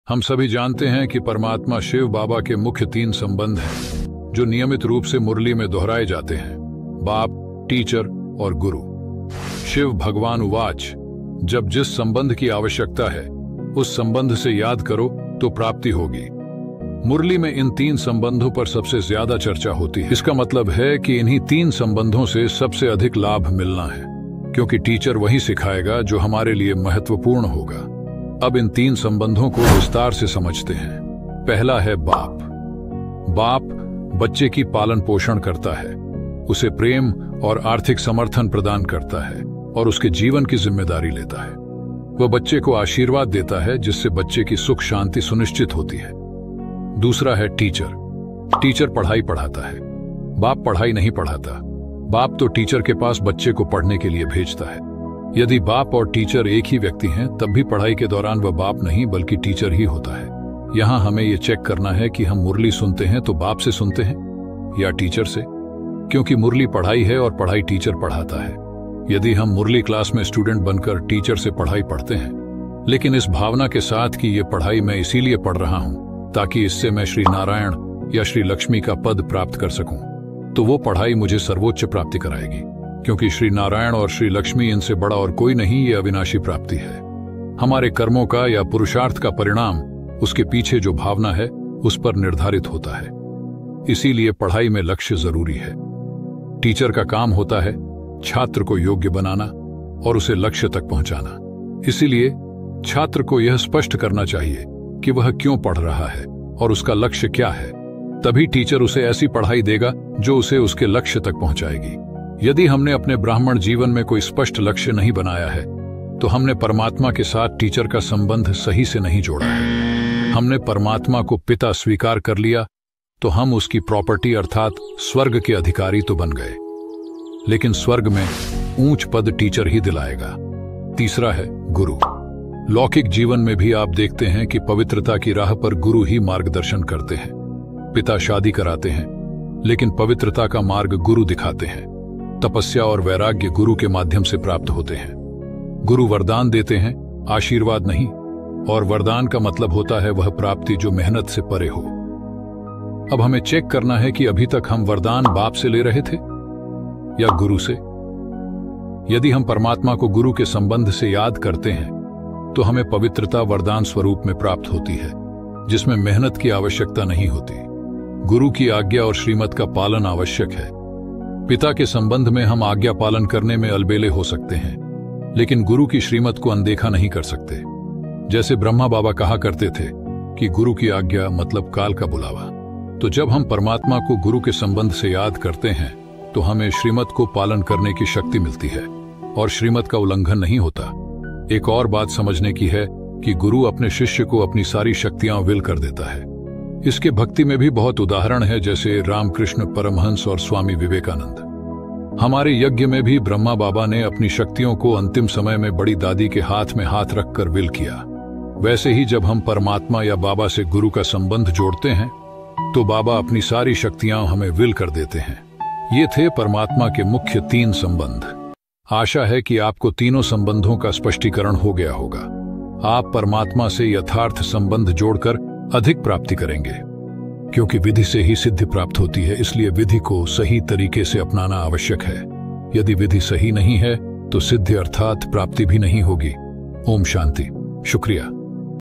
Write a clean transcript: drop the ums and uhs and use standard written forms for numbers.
हम सभी जानते हैं कि परमात्मा शिव बाबा के मुख्य 3 संबंध हैं जो नियमित रूप से मुरली में दोहराए जाते हैं: बाप, टीचर और गुरु। शिव भगवान उवाच, जब जिस संबंध की आवश्यकता है उस संबंध से याद करो तो प्राप्ति होगी। मुरली में इन 3 संबंधों पर सबसे ज्यादा चर्चा होती है। इसका मतलब है कि इन्हीं 3 संबंधों से सबसे अधिक लाभ मिलना है, क्योंकि टीचर वही सिखाएगा जो हमारे लिए महत्वपूर्ण होगा। अब इन 3 संबंधों को विस्तार से समझते हैं। पहला है बाप। बाप बच्चे की पालन पोषण करता है, उसे प्रेम और आर्थिक समर्थन प्रदान करता है और उसके जीवन की जिम्मेदारी लेता है। वह बच्चे को आशीर्वाद देता है जिससे बच्चे की सुख शांति सुनिश्चित होती है। दूसरा है टीचर। टीचर पढ़ाई पढ़ाता है, बाप पढ़ाई नहीं पढ़ाता। बाप तो टीचर के पास बच्चे को पढ़ने के लिए भेजता है। यदि बाप और टीचर एक ही व्यक्ति हैं, तब भी पढ़ाई के दौरान वह बाप नहीं बल्कि टीचर ही होता है। यहाँ हमें यह चेक करना है कि हम मुरली सुनते हैं तो बाप से सुनते हैं या टीचर से, क्योंकि मुरली पढ़ाई है और पढ़ाई टीचर पढ़ाता है। यदि हम मुरली क्लास में स्टूडेंट बनकर टीचर से पढ़ाई पढ़ते हैं, लेकिन इस भावना के साथ कि ये पढ़ाई मैं इसीलिए पढ़ रहा हूं ताकि इससे मैं श्री नारायण या श्री लक्ष्मी का पद प्राप्त कर सकूं, तो वो पढ़ाई मुझे सर्वोच्च प्राप्ति कराएगी, क्योंकि श्री नारायण और श्री लक्ष्मी इनसे बड़ा और कोई नहीं, ये अविनाशी प्राप्ति है। हमारे कर्मों का या पुरुषार्थ का परिणाम उसके पीछे जो भावना है उस पर निर्धारित होता है। इसीलिए पढ़ाई में लक्ष्य जरूरी है। टीचर का काम होता है छात्र को योग्य बनाना और उसे लक्ष्य तक पहुंचाना। इसीलिए छात्र को यह स्पष्ट करना चाहिए कि वह क्यों पढ़ रहा है और उसका लक्ष्य क्या है। तभी टीचर उसे ऐसी पढ़ाई देगा जो उसे उसके लक्ष्य तक पहुंचाएगी। यदि हमने अपने ब्राह्मण जीवन में कोई स्पष्ट लक्ष्य नहीं बनाया है, तो हमने परमात्मा के साथ टीचर का संबंध सही से नहीं जोड़ा है। हमने परमात्मा को पिता स्वीकार कर लिया तो हम उसकी प्रॉपर्टी अर्थात स्वर्ग के अधिकारी तो बन गए, लेकिन स्वर्ग में ऊंच पद टीचर ही दिलाएगा। तीसरा है गुरु। लौकिक जीवन में भी आप देखते हैं कि पवित्रता की राह पर गुरु ही मार्गदर्शन करते हैं। पिता शादी कराते हैं, लेकिन पवित्रता का मार्ग गुरु दिखाते हैं। तपस्या और वैराग्य गुरु के माध्यम से प्राप्त होते हैं। गुरु वरदान देते हैं, आशीर्वाद नहीं, और वरदान का मतलब होता है वह प्राप्ति जो मेहनत से परे हो। अब हमें चेक करना है कि अभी तक हम वरदान बाप से ले रहे थे या गुरु से। यदि हम परमात्मा को गुरु के संबंध से याद करते हैं तो हमें पवित्रता वरदान स्वरूप में प्राप्त होती है, जिसमें मेहनत की आवश्यकता नहीं होती। गुरु की आज्ञा और श्रीमत का पालन आवश्यक है। पिता के संबंध में हम आज्ञा पालन करने में अलबेले हो सकते हैं, लेकिन गुरु की श्रीमत को अनदेखा नहीं कर सकते। जैसे ब्रह्मा बाबा कहा करते थे कि गुरु की आज्ञा मतलब काल का बुलावा। तो जब हम परमात्मा को गुरु के संबंध से याद करते हैं तो हमें श्रीमत को पालन करने की शक्ति मिलती है और श्रीमत का उल्लंघन नहीं होता। एक और बात समझने की है कि गुरु अपने शिष्य को अपनी सारी शक्तियां विल कर देता है। इसके भक्ति में भी बहुत उदाहरण है, जैसे रामकृष्ण परमहंस और स्वामी विवेकानंद। हमारे यज्ञ में भी ब्रह्मा बाबा ने अपनी शक्तियों को अंतिम समय में बड़ी दादी के हाथ में हाथ रखकर विल किया। वैसे ही जब हम परमात्मा या बाबा से गुरु का संबंध जोड़ते हैं तो बाबा अपनी सारी शक्तियां हमें विल कर देते हैं। ये थे परमात्मा के मुख्य 3 संबंध। आशा है कि आपको तीनों संबंधों का स्पष्टीकरण हो गया होगा। आप परमात्मा से यथार्थ संबंध जोड़कर अधिक प्राप्ति करेंगे, क्योंकि विधि से ही सिद्धि प्राप्त होती है। इसलिए विधि को सही तरीके से अपनाना आवश्यक है। यदि विधि सही नहीं है तो सिद्धि अर्थात प्राप्ति भी नहीं होगी। ओम शांति। शुक्रिया।